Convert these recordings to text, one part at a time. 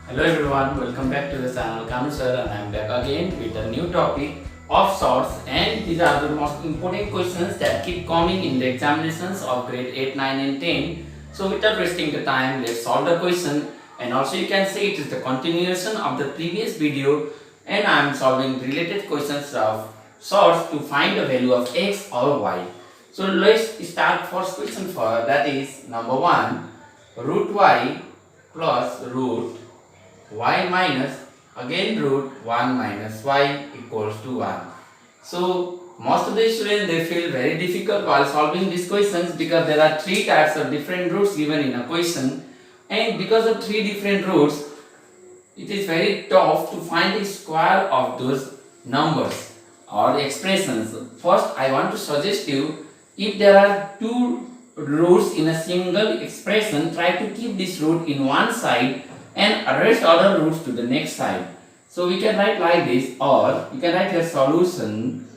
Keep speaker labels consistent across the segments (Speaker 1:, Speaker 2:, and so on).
Speaker 1: Hello everyone, welcome back to the channel Kanu sir, and I am back again with a new topic of sorts, and these are the most important questions that keep coming in the examinations of grade 8, 9 and 10. So without wasting the time, let's solve the question, and also you can say it is the continuation of the previous video, and I am solving related questions of sorts to find the value of x or y. So let's start first question for that is number 1, root y plus root y minus again root 1 minus y equals to 1. So most of the students they feel very difficult while solving these questions because there are three types of different roots given in a question, and because of three different roots it is very tough to find the square of those numbers or expressions. First I want to suggest you, if there are two roots in a single expression, try to keep this root in one side and arrange other roots to the next side. So we can write like this, or you can write a solution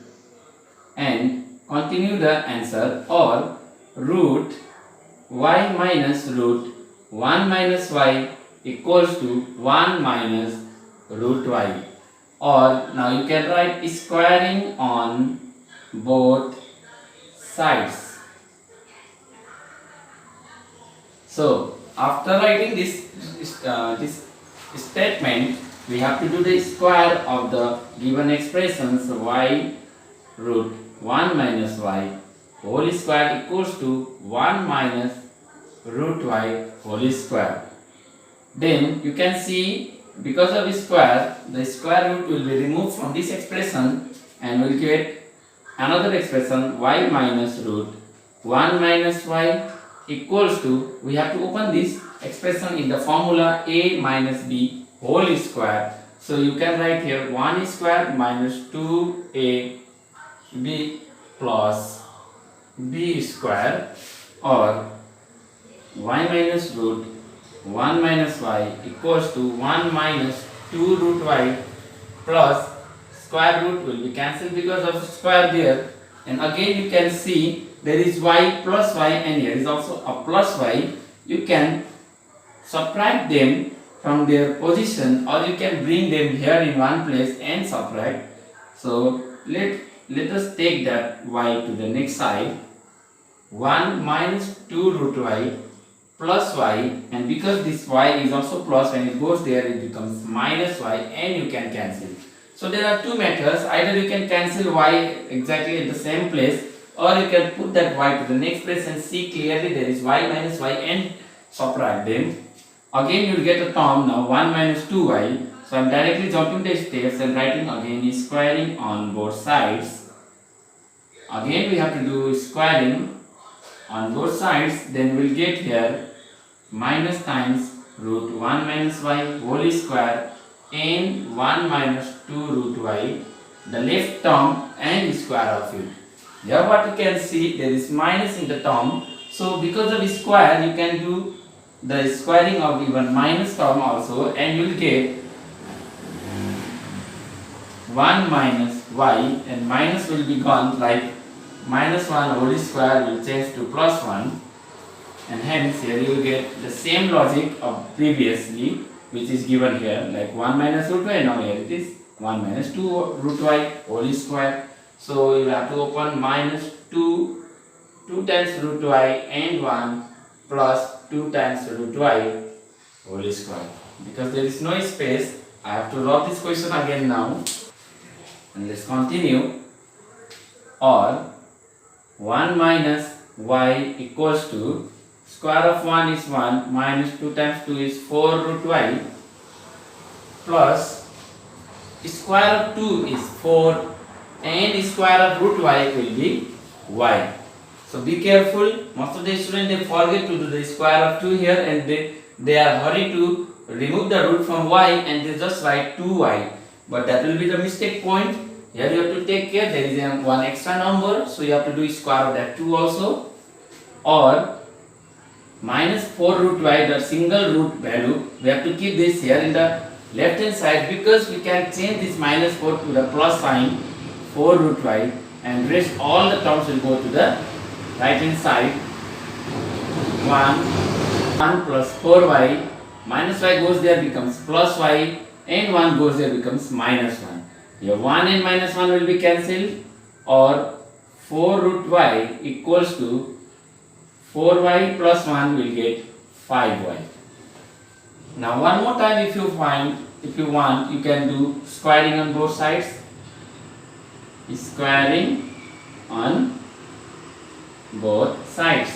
Speaker 1: and continue the answer, or root y minus root 1 minus y equals to 1 minus root y. Or now you can write squaring on both sides. So after writing this statement, we have to do the square of the given expressions y root 1 minus y whole square equals to 1 minus root y whole square. Then you can see, because of square, the square root will be removed from this expression and we'll get another expression y minus root 1 minus y equals to, we have to open this expression in the formula a minus b whole square. So you can write here 1 square minus 2ab plus b square, or y minus root 1 minus y equals to 1 minus 2 root y plus square root will be cancelled because of square there, and again you can see there is y plus y and here is also a plus y. You can subtract them from their position, or you can bring them here in one place and subtract. So let us take that y to the next side. 1 minus 2 root y plus y, and because this y is also plus, when it goes there it becomes minus y, and you can cancel. So there are two methods, either you can cancel y exactly at the same place, or you can put that y to the next place and see clearly there is y minus y and subtract them. Again you will get a term now 1 minus 2y. So I am directly jumping the steps and writing again squaring on both sides. Again we have to do squaring on both sides, then we will get here minus times root 1 minus y whole square and 1 minus 2 root y, the left term and square of it. Here what you can see, there is minus in the term, so because of square you can do the squaring of even minus term also, and you will get 1 minus y, and minus will be gone, like minus 1 whole square will change to plus 1, and hence here you will get the same logic of previously which is given here, like 1 minus root y, now here it is 1 minus 2 root y whole square. So you have to open minus 2 times root y and 1 plus 2 times root y whole square. Because there is no space, I have to write this question again now, and let's continue. Or 1 minus y equals to, square of 1 is 1, minus 2 times 2 is 4 root y, plus square of 2 is 4, and square of root y will be y. So be careful, most of the students they forget to do the square of 2 here, and they are hurried to remove the root from y and they just write 2y, but that will be the mistake point. Here you have to take care, there is one extra number, so you have to do square of that 2 also. Or minus 4 root y, the single root value, we have to keep this here in the left hand side, because we can change this minus 4 to the plus sign 4 root y, and rest all the terms will go to the right hand side. 1 plus 4y minus y goes there becomes plus y, and 1 goes there becomes minus 1. Here 1 and minus 1 will be cancelled, or 4 root y equals to 4y plus 1 will get 5y. Now one more time, if you want, you can do squaring on both sides. Squaring on both sides.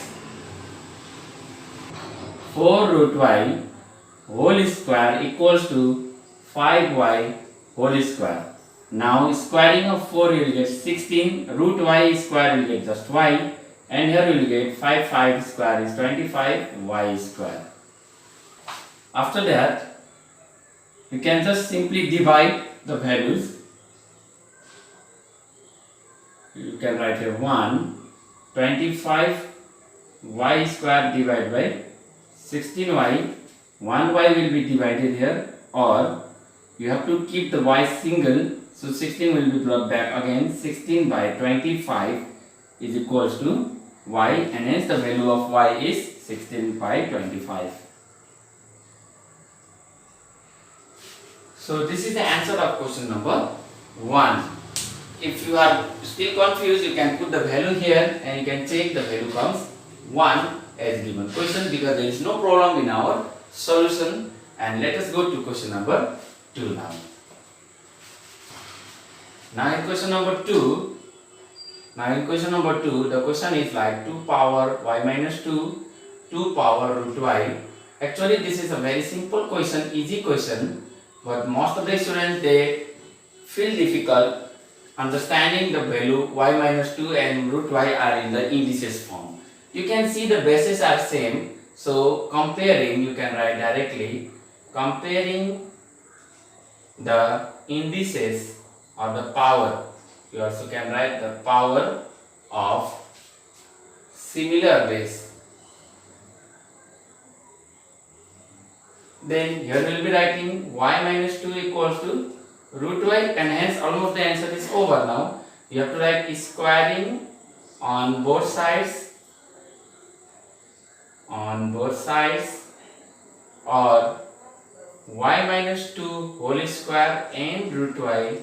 Speaker 1: 4 root y whole square equals to 5y whole square. Now squaring of 4 you will get 16, root y square will get just y, and here you will get 5 square is 25y square. After that, you can just simply divide the values. You can write here 25y square divided by 16y, 1y will be divided here, or you have to keep the y single, so 16 will be brought back again. 16 by 25 is equals to y, and hence the value of y is 16 by 25. So this is the answer of question number 1. If you are still confused, you can put the value here and you can check the value comes 1 as given question, because there is no problem in our solution. And let us go to question number 2 now. Now in question number 2, the question is like 2 power y minus 2, 2 power root y. Actually this is a very simple question, easy question, but most of the students they feel difficult understanding the value y minus 2 and root y are in the indices form. You can see the bases are same, so comparing, you can write directly, comparing the indices or the power, you also can write the power of similar base. Then here we will be writing y minus 2 equals to root y, and hence almost the answer is over now. You have to write squaring on both sides, or y minus 2 whole square and root y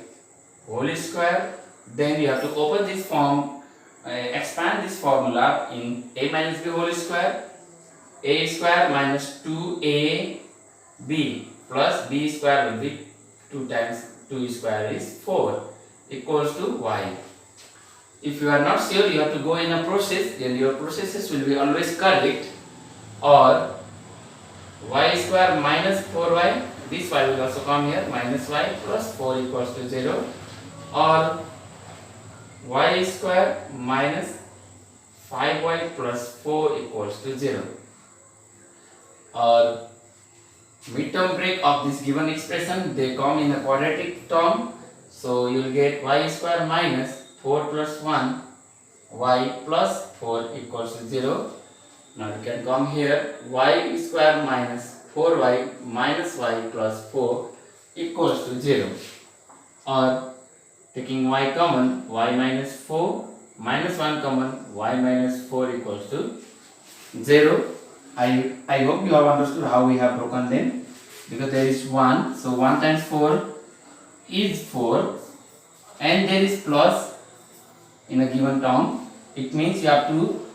Speaker 1: whole square. Then you have to open this form, expand this formula in a minus b whole square, a square minus 2ab plus b square will be 2 times 2 square is 4 equals to y. If you are not sure, you have to go in a process, then your processes will be always correct. Or y square minus 4y, this y will also come here, minus y plus 4 equals to 0, or y square minus 5y plus 4 equals to 0, or midterm break of this given expression, they come in a quadratic term, so you will get y square minus 4 plus 1 y plus 4 equals to 0. Now you can come here, y square minus 4y minus y plus 4 equals to 0, or taking y common, y minus 4 minus 1 common, y minus 4 equals to 0. I hope you have understood how we have broken them, because there is 1, so 1 times 4 is 4, and there is plus in a given term. It means you have to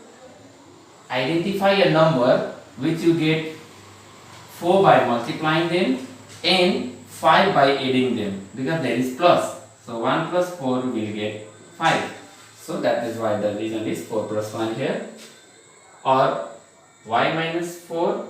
Speaker 1: identify a number which you get 4 by multiplying them and 5 by adding them, because there is plus. So 1 plus 4 will get 5. So that is why the reason is 4 plus 1 here. Or y minus 4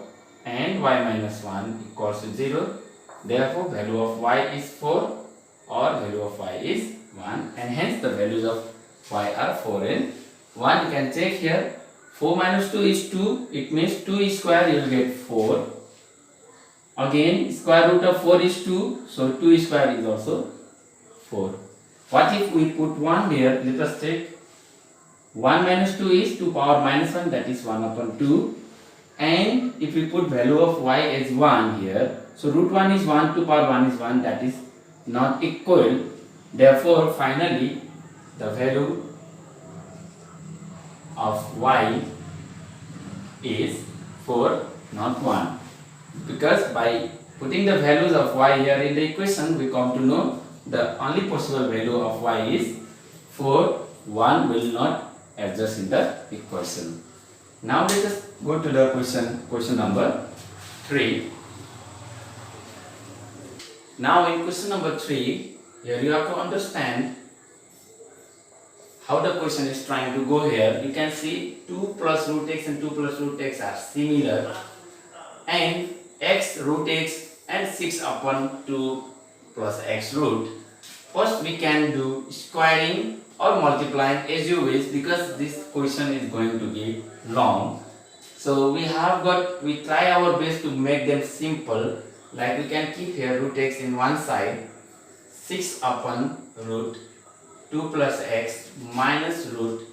Speaker 1: and y minus 1 equals to 0. Therefore value of y is 4 or value of y is 1, and hence the values of y are 4 and 1. You can check here, 4 minus 2 is 2, it means 2 square you will get 4. Again square root of 4 is 2, so 2 square is also 4. What if we put 1 here? Let us check. 1 minus 2 is 2 power minus 1, that is 1 upon 2. And if we put value of y as 1 here, so root 1 is 1, 2 power 1 is 1, that is not equal. Therefore finally the value of y is 4, not 1. because by putting the values of y here in the equation, we come to know the only possible value of y is 4. 1 will not adjust in the equation. Now let us go to the question number 3. Now in question number 3, here you have to understand how the question is trying to go here. You can see 2 plus root x and 2 plus root x are similar, and x root x and 6 upon 2 plus x root. First we can do squaring or multiplying as you wish, because this question is going to be long. So we try our best to make them simple. Like we can keep here root x in one side, 6 upon root 2 plus x minus root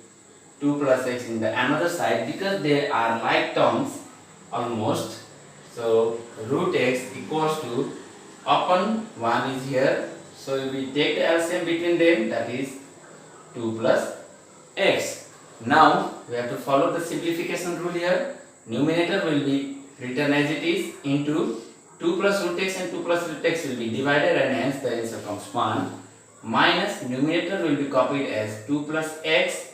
Speaker 1: 2 plus x in the another side, because they are like terms almost. So root x equals to upon 1 is here. So we take the LCM between them, that is 2 plus x. Now we have to follow the simplification rule here. Numerator will be written as it is into 2 plus root x and 2 plus root x will be divided, and hence the answer comes 1. Minus numerator will be copied as 2 plus x,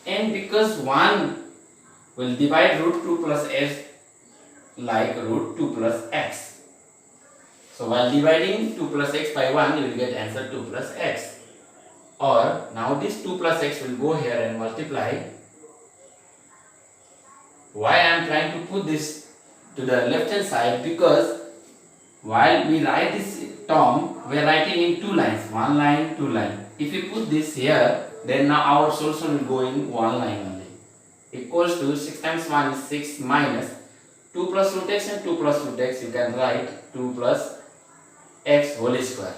Speaker 1: and because 1 will divide root 2 plus x like root 2 plus x. So while dividing 2 plus x by 1, you will get answer 2 plus x. Or now this 2 plus x will go here and multiply. Why I am trying to put this to the left hand side? Because while we write this term, we are writing in 2 lines, 1 line, 2 line. If we put this here, then now our solution will go in 1 line only. Equals to 6 times 1 is 6 minus 2 plus root x and 2 plus root x, you can write 2 plus x whole square.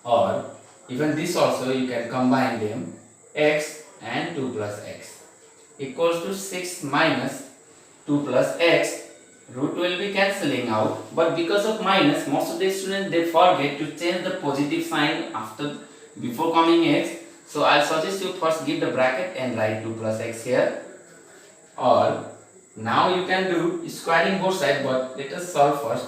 Speaker 1: Or even this also you can combine them, x and 2 plus x equals to 6 minus 2 plus x. Root will be cancelling out, but because of minus, most of the students they forget to change the positive sign before coming x. So I'll suggest you first give the bracket and write 2 plus x here. Or now you can do squaring both sides, but let us solve first.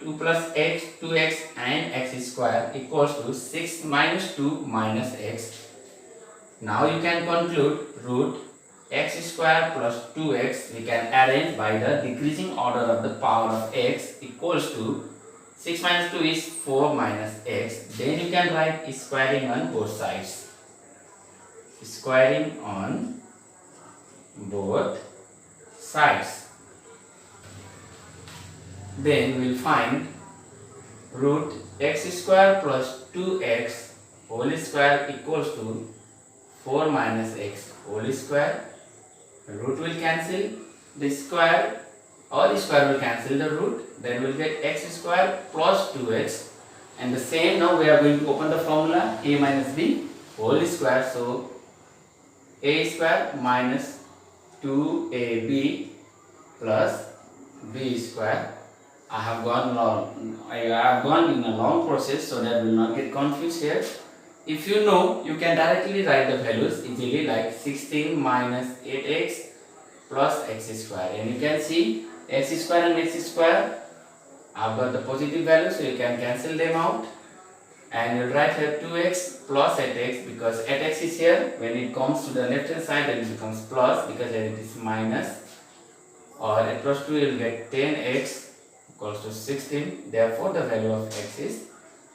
Speaker 1: 2 plus x, 2x and x square equals to 6 minus 2 minus x. Now you can conclude root x square plus 2x we can arrange by the decreasing order of the power of x equals to 6 minus 2 is 4 minus x. Then you can write squaring on both sides. Squaring on both sides. Then we will find root x square plus 2x whole square equals to 4 minus x whole square. Root will cancel the square, or the square will cancel the root, then we will get x square plus 2x, and the same now we are going to open the formula a minus b whole square. So a square minus 2ab plus b square. I have gone in a long process so that we will not get confused here. If you know, you can directly write the values easily, like 16 minus 8x plus x square, and you can see x square and x square I've got the positive values, so you can cancel them out, and you'll write here 2x plus 8x, because 8x is here. When it comes to the left hand side, then it becomes plus, because here it is minus. Or 8 plus 2, you'll get 10x equals to 16. Therefore the value of x is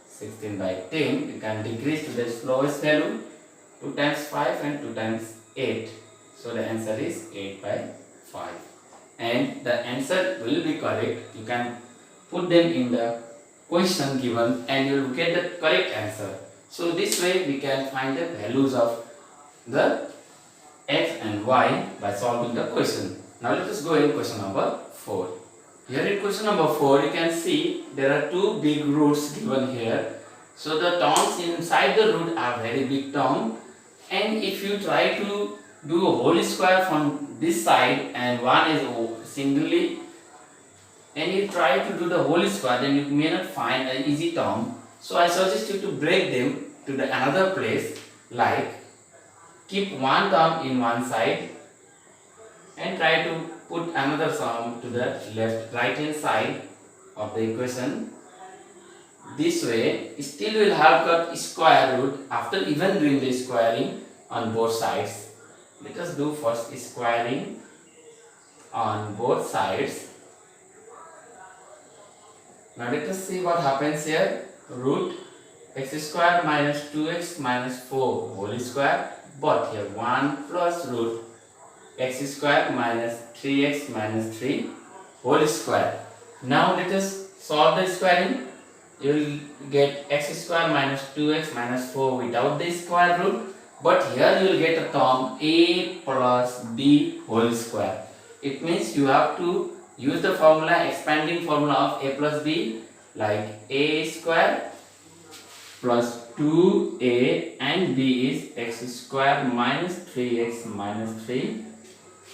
Speaker 1: 16 by 10. You can decrease to the lowest value, 2 times 5 and 2 times 8. So the answer is 8 by 5. And the answer will be correct. You can put them in the question given and you will get the correct answer. So this way we can find the values of the x and y by solving the question. Now let us go in question number 4. Here in question number 4, you can see there are two big roots given here. So the terms inside the root are very big term, and if you try to do a whole square from this side and one is singly, and you try to do the whole square, then you may not find an easy term. So I suggest you to break them to the another place, like keep one term in one side and try to put another sum to the right hand side of the equation. This way, still we will have got square root after even doing the squaring on both sides. Let us do first squaring on both sides. Now let us see what happens here. Root x square minus 2x minus 4 whole square, but here 1 plus root x square minus 3x minus 3 whole square. Now let us solve the squaring. You will get x square minus 2x minus 4 without the square root, but here you will get a term a plus b whole square. It means you have to use the formula, expanding formula of a plus b, like a square plus 2a and b is x square minus 3x minus 3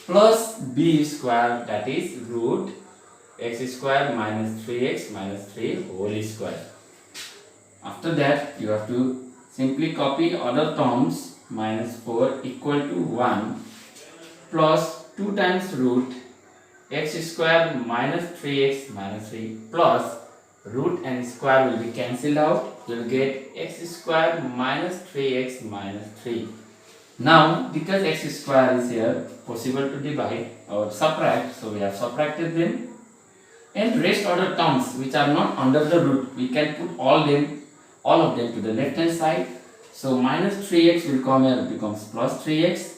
Speaker 1: plus b square, that is root x square minus 3x minus 3 whole square. After that you have to simply copy other terms. Minus 4 equal to 1 plus 2 times root x square minus 3x minus 3 plus root and square will be cancelled out. You will get x square minus 3x minus 3. Now because x square is here, possible to divide or subtract, so we have subtracted them. And rest other terms which are not under the root, we can put all of them to the left hand side. So minus 3x will come here, becomes plus 3x,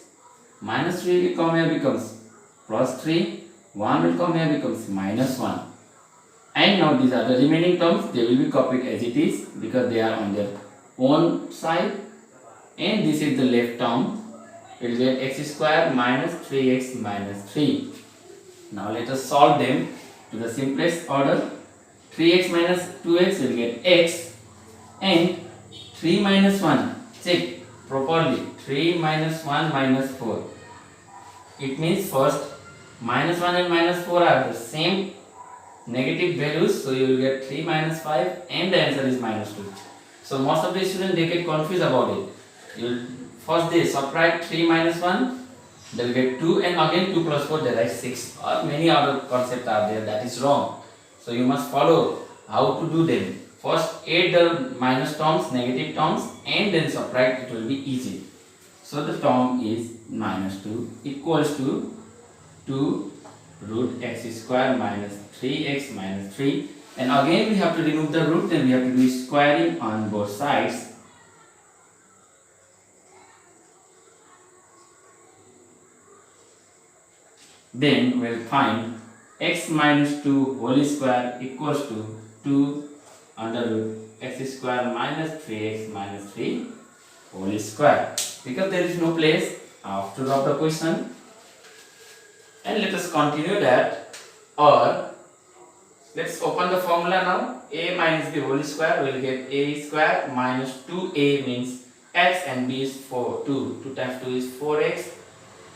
Speaker 1: minus 3 will come here, becomes plus 3, 1 will come here, becomes minus 1. And now these are the remaining terms, they will be copied as it is because they are on their own side. And this is the left term, we will get x square minus 3x minus 3. Now let us solve them to the simplest order. 3x minus 2x will get x, and 3 minus 1, check properly, 3 minus 1 minus 4. It means first minus 1 and minus 4 are the same negative values, so you will get 3 minus 5 and the answer is minus 2. So most of the students, they get confused about it. You will first they subtract 3 minus 1, they will get 2, and again 2 plus 4 they write 6, or many other concepts are there, that is wrong. So you must follow how to do them. First add the minus terms, negative terms, and then subtract, it will be easy. So the term is minus 2 equals to 2 root x square minus 3x minus 3, and again we have to remove the root, then we have to do squaring on both sides. Then we will find x minus 2 whole square equals to 2 under root x square minus 3x minus 3 whole square, because there is no place after of the question. And let us continue that, or let's open the formula now. A minus b whole square will get a square minus 2a means x, and b is 4, 2 times 2 is 4x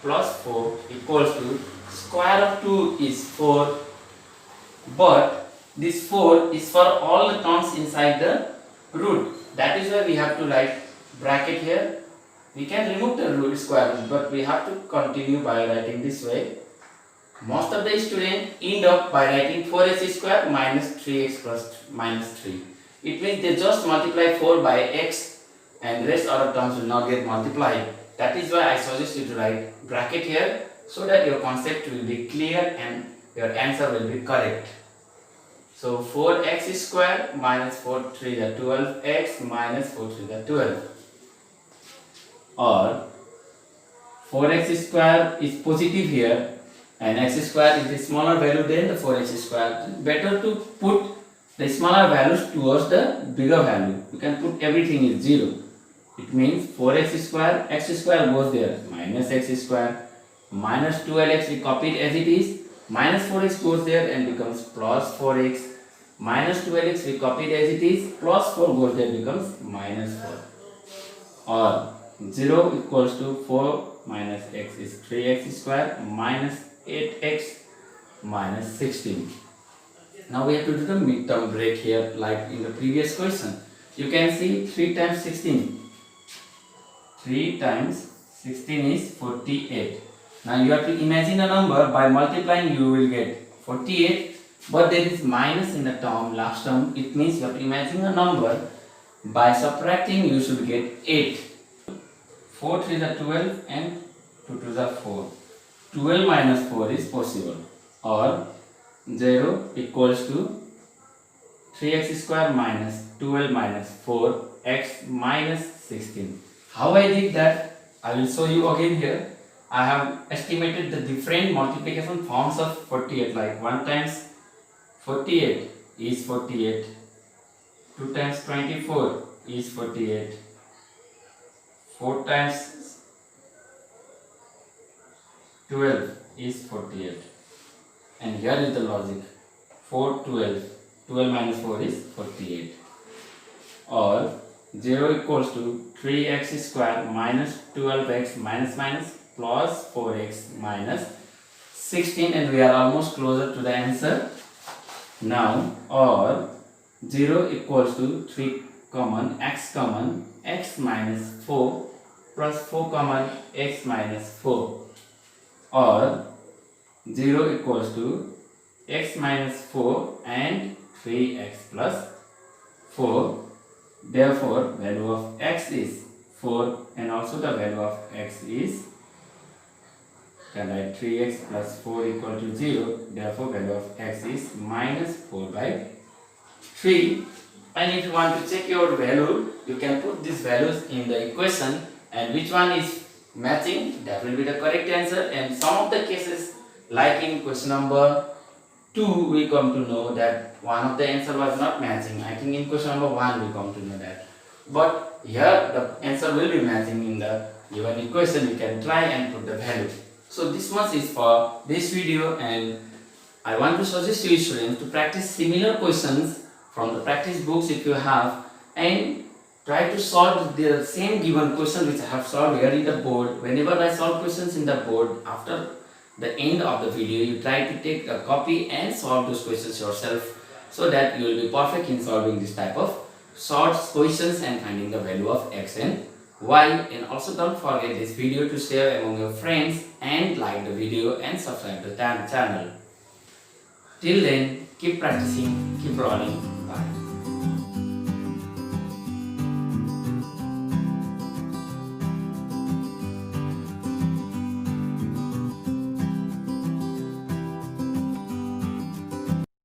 Speaker 1: plus 4 equals to square of 2 is 4, but this 4 is for all the terms inside the root. That is why we have to write bracket here. We can remove the root square root, but we have to continue by writing this way. Most of the students end up by writing 4x square minus 3x plus minus 3. It means they just multiply 4 by x and rest other terms will not get multiplied. That is why I suggest you to write bracket here, so that your concept will be clear and your answer will be correct. So 4x square minus 4 3 is 12x minus 4 3 is 12, or 4x square is positive here and x square is the smaller value than the 4x square. Better to put the smaller values towards the bigger value. You can put everything is 0. It means 4x square, x square goes there, minus x square, minus 12x we copied as it is, minus 4x goes there and becomes plus 4x, minus 12x we copied as it is, plus 4 goes there, becomes minus 4, or 0 equals to 4 minus x is 3x square minus 8x minus 16. Now we have to do the midterm break here, like in the previous question. You can see 3 times 16. 3 times 16 is 48. Now you have to imagine a number, by multiplying you will get 48, but there is minus in the term, last term. It means you have to imagine a number, by subtracting you should get 8. 4 3 are 12 and 2 2 are 4. 12 minus 4 is possible, or 0 equals to 3x square minus 12 minus 4x minus 16. How I did that? I will show you again here. I have estimated the different multiplication forms of 48, like 1 times 48 is 48, 2 times 24 is 48, 4 times 12 is 48. And here is the logic. 4 12, 12 minus 4 is 48. Or 0 equals to 3x square minus 12x minus minus plus 4x minus 16, and we are almost closer to the answer now. Or 0 equals to 3 common, x minus 4 plus 4 common, x minus 4. Or 0 equals to x minus 4 and 3x plus 4. Therefore, value of x is 4, and also the value of x is, can write 3x plus 4 equal to 0. Therefore, value of x is minus 4 by 3. And if you want to check your value, you can put these values in the equation, and which one is matching, that will be the correct answer. And some of the cases, like in question number 2, we come to know that one of the answer was not matching. I think in question number 1 we come to know that. But here the answer will be matching in the given equation. You can try and put the value. So this much is for this video, and I want to suggest you students to practice similar questions from the practice books if you have, and try to solve the same given question which I have solved here in the board. Whenever I solve questions in the board, after the end of the video, you try to take a copy and solve those questions yourself, so that you will be perfect in solving this type of short questions and finding the value of x and y. And also don't forget this video to share among your friends, and like the video and subscribe to the channel. Till then, keep practicing, keep rolling. Bye.